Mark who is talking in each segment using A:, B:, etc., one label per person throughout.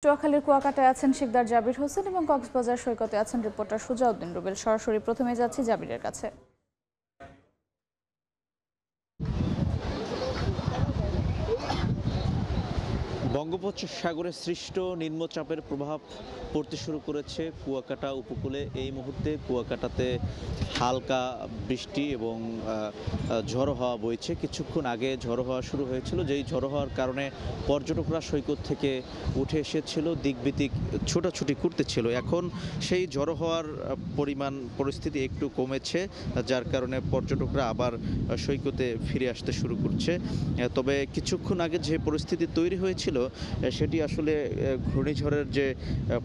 A: চুয়াখালীর কুয়াকাটায় আছেন শিকদার জাবির হোসেন এবং কক্সবাজার সৈকতে আছেন রিপোর্টার সুজাউদ্দিন রুবেল। সরাসরি প্রথমে যাচ্ছি জাবিরের কাছে।
B: বঙ্গোপসাগরে সৃষ্ট নিম্নচাপের প্রভাব পড়তে শুরু করেছে কুয়াকাটা উপকূলে। এই মুহূর্তে কুয়াকাটাতে হালকা বৃষ্টি এবং ঝড়ো হাওয়া বইছে। কিছুক্ষণ আগে ঝড়ো হাওয়া শুরু হয়েছিল, যেই ঝড়ো হওয়ার কারণে পর্যটকরা সৈকত থেকে উঠে এসেছিল, দিকবিদিক ছোটাছুটি করতেছিল। এখন সেই ঝড়ো হওয়ার পরিস্থিতি একটু কমেছে, যার কারণে পর্যটকরা আবার সৈকতে ফিরে আসতে শুরু করছে। তবে কিছুক্ষণ আগে যে পরিস্থিতি তৈরি হয়েছিল সেটি আসলে ঘূর্ণিঝড়ের যে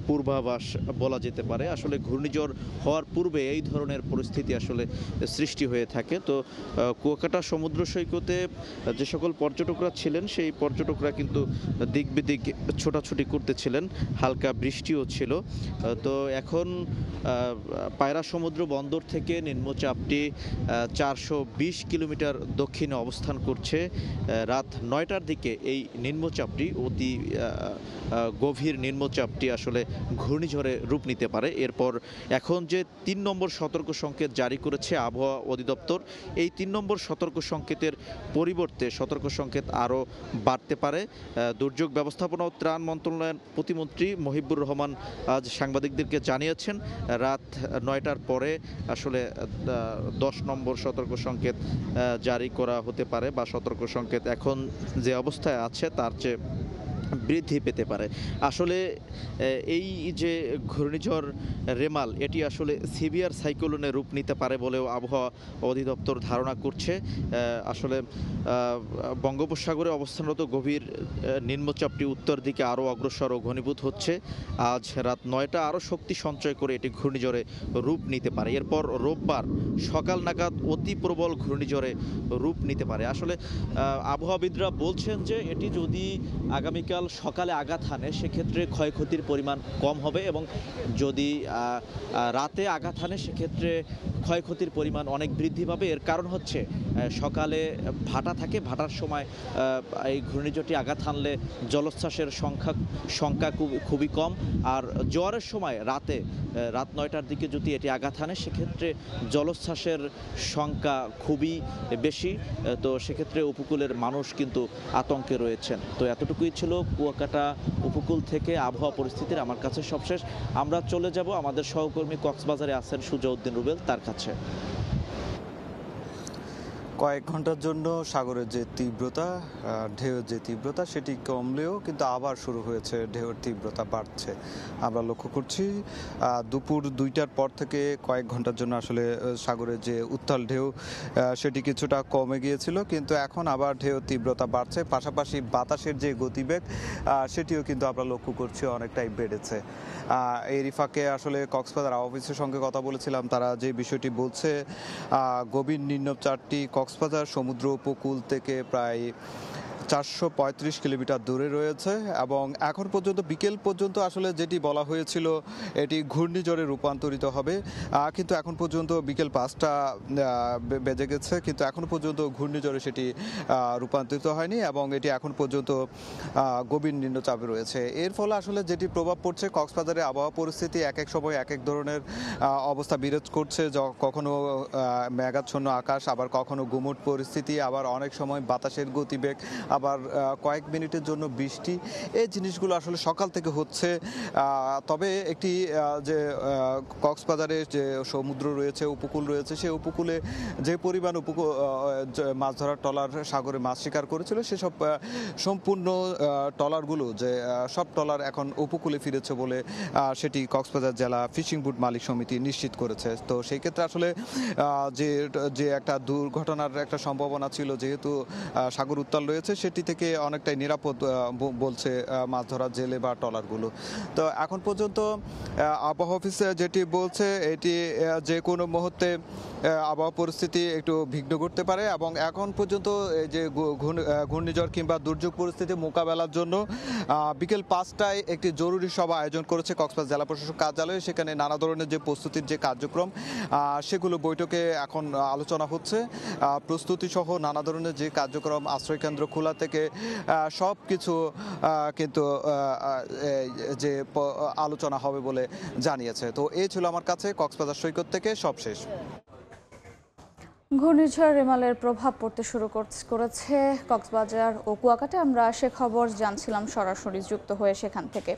B: পূর্বাভাস বলা যেতে পারে। আসলে ঘূর্ণিঝড় হওয়ার পূর্বে এই ধরনের পরিস্থিতি আসলে সৃষ্টি হয়ে থাকে। তো কুয়াকাটা সমুদ্র সৈকতে যে সকল পর্যটকরা ছিলেন সেই পর্যটকরা কিন্তু দিক বিদিক ছোটাছুটি করতেছিলেন, হালকা বৃষ্টিও ছিল। তো এখন পায়রা সমুদ্র বন্দর থেকে নিম্নচাপটি 420 কিলোমিটার দক্ষিণে অবস্থান করছে। রাত 9টার দিকে এই নিম্নচাপটি অতি গভীর নিম্নচাপটি আসলে ঘূর্ণিঝড়ে রূপ নিতে পারে। এরপর এখন যে 3 নম্বর সতর্ক সংকেত জারি করেছে আবহাওয়া অধিদপ্তর, এই 3 নম্বর সতর্ক সংকেতের পরিবর্তে সতর্ক সংকেত আরও বাড়তে পারে। দুর্যোগ ব্যবস্থাপনা ও ত্রাণ মন্ত্রণালয়ের প্রতিমন্ত্রী মহিবুর রহমান আজ সাংবাদিকদেরকে জানিয়েছেন রাত 9টার পরে আসলে 10 নম্বর সতর্ক সংকেত জারি করা হতে পারে, বা সতর্ক সংকেত এখন যে অবস্থায় আছে তার চেয়ে বৃদ্ধি পেতে পারে। আসলে এই যে ঘূর্ণিঝড় রেমাল, এটি আসলে সিভিয়ার সাইক্লোনে রূপ নিতে পারে বলেও আবহাওয়া অধিদপ্তর ধারণা করছে। আসলে বঙ্গোপসাগরে অবস্থানরত গভীর নিম্নচাপটি উত্তর দিকে আরও অগ্রসর ও ঘনীভূত হচ্ছে। আজ রাত 9টা আরও শক্তি সঞ্চয় করে এটি ঘূর্ণিঝড়ে রূপ নিতে পারে। এরপর রোববার সকাল নাগাদ অতি প্রবল ঘূর্ণিঝড়ে রূপ নিতে পারে। আসলে আবহাওয়াবিদরা বলছেন যে এটি যদি আগামীকাল সকালে আঘাত হানে সেক্ষেত্রে ক্ষয়ক্ষতির পরিমাণ কম হবে, এবং যদি রাতে আঘাত হানে সেক্ষেত্রে ক্ষয়ক্ষতির পরিমাণ অনেক বৃদ্ধি পাবে। এর কারণ হচ্ছে সকালে ভাটা থাকে, ভাটার সময় এই ঘূর্ণিঝড়টি আঘাত হানলে জলোচ্ছ্বাসের সংখ্যা খুবই কম। আর জোয়ারের সময় রাত 9টার দিকে যদি এটি আঘাত হানে সেক্ষেত্রে জলোচ্ছ্বাসের সংখ্যা খুবই বেশি। তো সেক্ষেত্রে উপকূলের মানুষ কিন্তু আতঙ্কে রয়েছেন। তো এতটুকুই ছিল কুয়াকাটা উপকূল থেকে আবহাওয়া পরিস্থিতির আমার কাছে সবশেষ। আমরা চলে যাব আমাদের সহকর্মী কক্সবাজারে আছেন সুজাউদ্দিন রুবেল, তার কাছে।
C: কয়েক ঘন্টার জন্য সাগরের যে তীব্রতা, ঢেউয়ের যে তীব্রতা সেটি কমলেও কিন্তু আবার শুরু হয়েছে, ঢেউয়ের তীব্রতা বাড়ছে আমরা লক্ষ্য করছি। দুপুর 2টার পর থেকে কয়েক ঘন্টার জন্য আসলে সাগরের যে উত্তাল ঢেউ সেটি কিছুটা কমে গিয়েছিল, কিন্তু এখন আবার ঢেউয়ের তীব্রতা বাড়ছে। পাশাপাশি বাতাসের যে গতিবেগ সেটিও কিন্তু আমরা লক্ষ্য করছি অনেকটাই বেড়েছে। এরই ফাঁকে আসলে কক্সবাজার অফিসের সঙ্গে কথা বলেছিলাম, তারা যে বিষয়টি বলছে, গভীর নিম্নচাপটি কক্সবাজার সমুদ্র উপকূল থেকে প্রায় 435 কিলোমিটার দূরে রয়েছে, এবং এখন পর্যন্ত বিকেল পর্যন্ত আসলে যেটি বলা হয়েছিল এটি ঘূর্ণিঝড়ে রূপান্তরিত হবে, কিন্তু এখন পর্যন্ত বিকেল 5টা বেজে গেছে, কিন্তু এখন পর্যন্ত ঘূর্ণিঝড়ে সেটি রূপান্তরিত হয়নি, এবং এটি এখন পর্যন্ত গভীর নিম্নচাপে রয়েছে। এর ফলে আসলে যেটি প্রভাব পড়ছে, কক্সবাজারের আবহাওয়া পরিস্থিতি এক এক সময় এক এক ধরনের অবস্থা বিরাজ করছে। কখনো মেঘাচ্ছন্ন আকাশ, আবার কখনো গুমোট পরিস্থিতি, আবার অনেক সময় বাতাসের গতিবেগ, আবার কয়েক মিনিটের জন্য বৃষ্টি। এই জিনিসগুলো আসলে সকাল থেকে হচ্ছে। তবে একটি যে কক্সবাজারে যে সমুদ্র রয়েছে, উপকূল রয়েছে, সেই উপকূলে যে পরিমাণ মাছ ধরার ট্রলার সাগরে মাছ শিকার করেছিল সেসব সম্পূর্ণ ট্রলারগুলো, যে সব ট্রলার এখন উপকূলে ফিরেছে বলে সেটি কক্সবাজার জেলা ফিশিং বোট মালিক সমিতি নিশ্চিত করেছে। তো সেই ক্ষেত্রে আসলে যে একটা দুর্ঘটনার একটা সম্ভাবনা ছিল, যেহেতু সাগর উত্তাল রয়েছে, সেটি থেকে অনেকটাই নিরাপদ বলছে মাছ ধরার জেলে বা ট্রলারগুলো। তো এখন পর্যন্ত আবহাওয়া অফিসে যেটি বলছে, এটি যে কোনো মুহূর্তে আবহাওয়া পরিস্থিতি একটু বিঘ্ন করতে পারে, এবং এখন পর্যন্ত এই যে ঘূর্ণিঝড় কিংবা দুর্যোগ পরিস্থিতি মোকাবেলার জন্য বিকেল 5টায় একটি জরুরি সভা আয়োজন করেছে কক্সবাজার জেলা প্রশাসক কার্যালয়ে। সেখানে নানা ধরনের যে প্রস্তুতির যে কার্যক্রম সেগুলো বৈঠকে এখন আলোচনা হচ্ছে। প্রস্তুতি সহ নানা ধরনের যে কার্যক্রম, আশ্রয়কেন্দ্র খোলা থেকে সব কিছু কিন্তু যে আলোচনা হবে বলে জানিয়েছে। তো এই ছিল আমার কাছে কক্সবাজার সৈকত থেকে সবশেষ।
A: ঘূর্ণিঝড় রেমালের প্রভাব পড়তে শুরু করেছে কক্সবাজার ও কুয়াকাটায়। আমরা সে খবর জানছিলাম সরাসরি যুক্ত হয়ে সেখান থেকে।